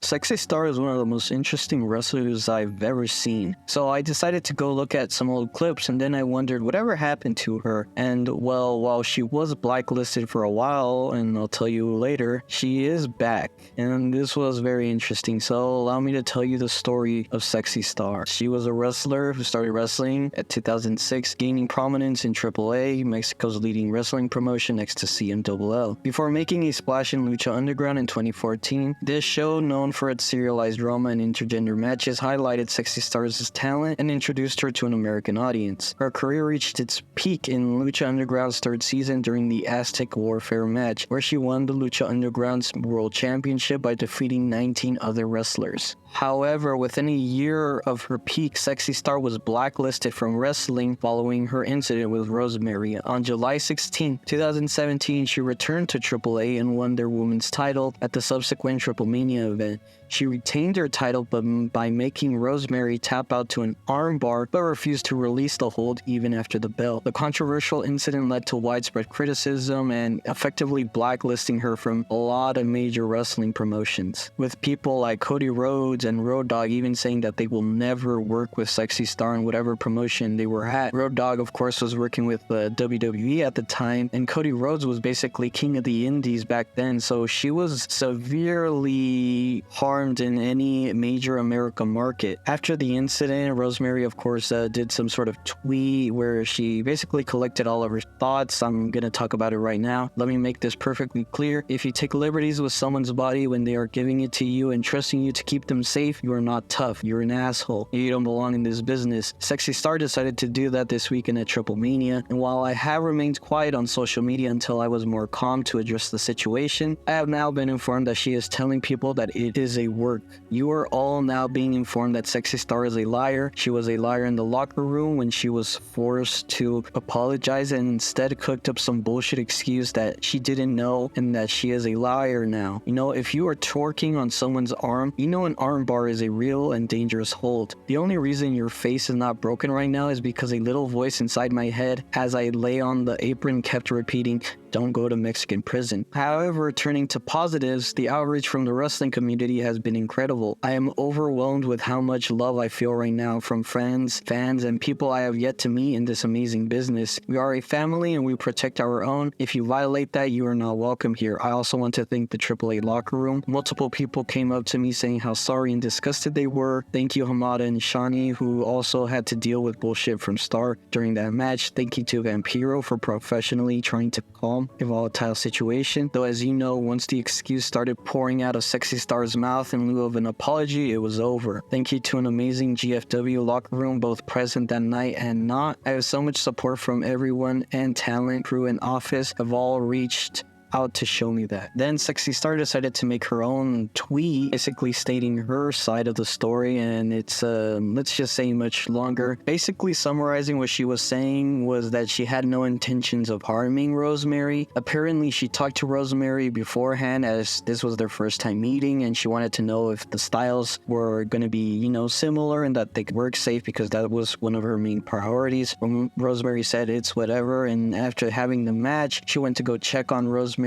Sexy Star is one of the most interesting wrestlers I've ever seen. So I decided to go look at some old clips, and then I wondered whatever happened to her. And well, while she was blacklisted for a while, and I'll tell you later, she is back. And this was very interesting. So allow me to tell you the story of Sexy Star. She was a wrestler who started wrestling at 2006, gaining prominence in AAA, Mexico's leading wrestling promotion next to CMLL. Before making a splash in Lucha Underground in 2014, this show, known for its serialized drama and intergender matches, highlighted Sexy Star's talent and introduced her to an American audience. Her career reached its peak in Lucha Underground's third season during the Aztec Warfare match, where she won the Lucha Underground's World Championship by defeating 19 other wrestlers. However, within a year of her peak, Sexy Star was blacklisted from wrestling following her incident with Rosemary. On July 16, 2017, she returned to AAA and won their women's title at the subsequent Triplemania event. She retained her title by making Rosemary tap out to an armbar, but refused to release the hold even after the bell. The controversial incident led to widespread criticism and effectively blacklisting her from a lot of major wrestling promotions, with people like Cody Rhodes and Road Dogg even saying that they will never work with Sexy Star in whatever promotion they were at. Road Dogg, of course, was working with WWE at the time, and Cody Rhodes was basically king of the indies back then, so she was severely harmed in any major American market. After the incident, Rosemary, of course, did some sort of tweet where she basically collected all of her thoughts. I'm gonna talk about it right now. Let me make this perfectly clear. If you take liberties with someone's body when they are giving it to you and trusting you to keep them safe, you are not tough. You're an asshole. You don't belong in this business. Sexy Star decided to do that this weekend at Triplemania, and while I have remained quiet on social media until I was more calm to address the situation, I have now been informed that she is telling people that it is a work. You are all now being informed that Sexy Star is a liar. She was a liar in the locker room when she was forced to apologize and instead cooked up some bullshit excuse that she didn't know and that she is a liar now. You know, if you are twerking on someone's arm, you know an arm bar is a real and dangerous hold. The only reason your face is not broken right now is because a little voice inside my head as I lay on the apron kept repeating, "Don't go to Mexican prison." However, turning to positives, the outreach from the wrestling community has been incredible. I am overwhelmed with how much love I feel right now from friends, fans, and people I have yet to meet in this amazing business. We are a family and we protect our own. If you violate that, you are not welcome here. I also want to thank the AAA locker room. Multiple people came up to me saying how sorry and disgusted they were. Thank you, Hamada and Shani, who also had to deal with bullshit from Star during that match. Thank you to Vampiro for professionally trying to calm a volatile situation. Though, as you know, once the excuse started pouring out of Sexy Star's mouth in lieu of an apology, it was over. Thank you to an amazing GFW locker room, both present that night and not. I have so much support from everyone, and talent, crew, and office have all reached out to show me that. Then Sexy Star decided to make her own tweet basically stating her side of the story, and it's let's just say much longer. Basically summarizing what she was saying was that she had no intentions of harming Rosemary. Apparently she talked to Rosemary beforehand as this was their first time meeting, and she wanted to know if the styles were going to be, you know, similar and that they could work safe because that was one of her main priorities. Rosemary said it's whatever, and after having the match, she went to go check on Rosemary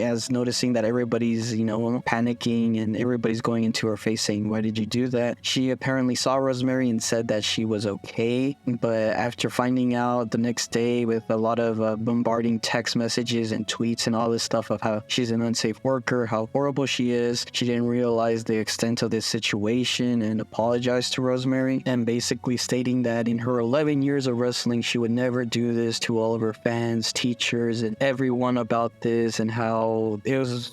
as noticing that everybody's, you know, panicking and everybody's going into her face saying, "Why did you do that?" She apparently saw Rosemary and said that she was okay, but after finding out the next day with a lot of bombarding text messages and tweets and all this stuff of how she's an unsafe worker, how horrible she is, she didn't realize the extent of this situation and apologized to Rosemary, and basically stating that in her 11 years of wrestling, she would never do this to all of her fans, teachers, and everyone about this, and how it was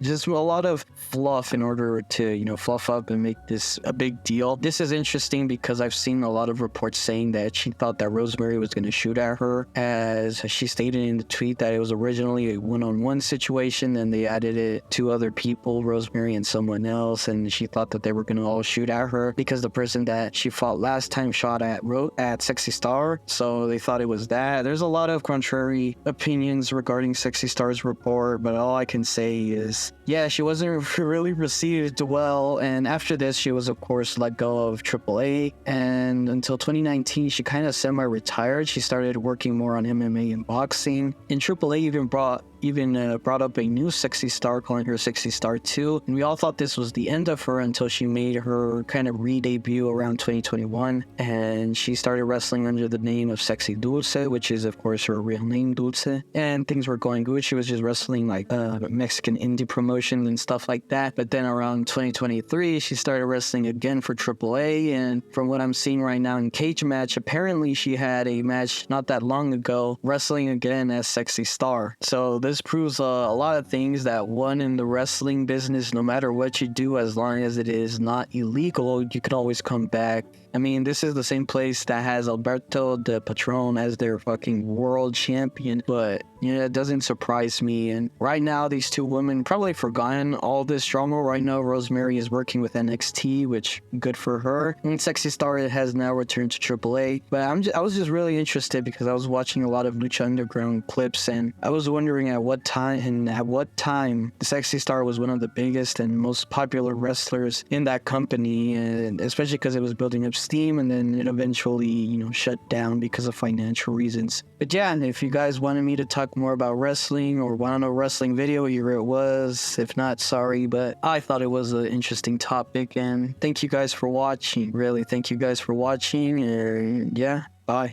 just a lot of fluff in order to, you know, fluff up and make this a big deal. This is interesting because I've seen a lot of reports saying that she thought that Rosemary was going to shoot at her, as she stated in the tweet that it was originally a one-on-one situation, and they added it to other people, Rosemary and someone else, and she thought that they were going to all shoot at her because the person that she fought last time shot at Sexy Star, so they thought it was that. There's a lot of contrary opinions regarding Sexy Star's report for, but all I can say is, yeah, she wasn't really received well. And after this, she was, of course, let go of AAA. And until 2019, she kind of semi-retired. She started working more on MMA and boxing. And AAA even brought up a new Sexy Star, calling her Sexy Star 2. And we all thought this was the end of her until she made her kind of re-debut around 2021. And she started wrestling under the name of Sexy Dulce, which is, of course, her real name, Dulce. And things were going good. She was just wrestling like Mexican indie promotions and stuff like that. But then around 2023, she started wrestling again for AAA. And from what I'm seeing right now in Cage Match, apparently she had a match not that long ago wrestling again as Sexy Star. So this proves a lot of things, that one, in the wrestling business, no matter what you do, as long as it is not illegal, you can always come back. I mean, this is the same place that has Alberto de Patron as their fucking world champion, but yeah, it doesn't surprise me. And right now, these two women probably forgotten all this drama. Right now, Rosemary is working with NXT, which good for her. And Sexy Star has now returned to AAA. But I was just really interested because I was watching a lot of Lucha Underground clips, and I was wondering at what time the Sexy Star was one of the biggest and most popular wrestlers in that company, and especially because it was building up steam, and then it eventually, shut down because of financial reasons. But yeah, if you guys wanted me to talk more about wrestling or want to know wrestling video, here it was. If not, sorry, but I thought it was an interesting topic, and thank you guys for watching. Really, thank you guys for watching, and yeah, bye.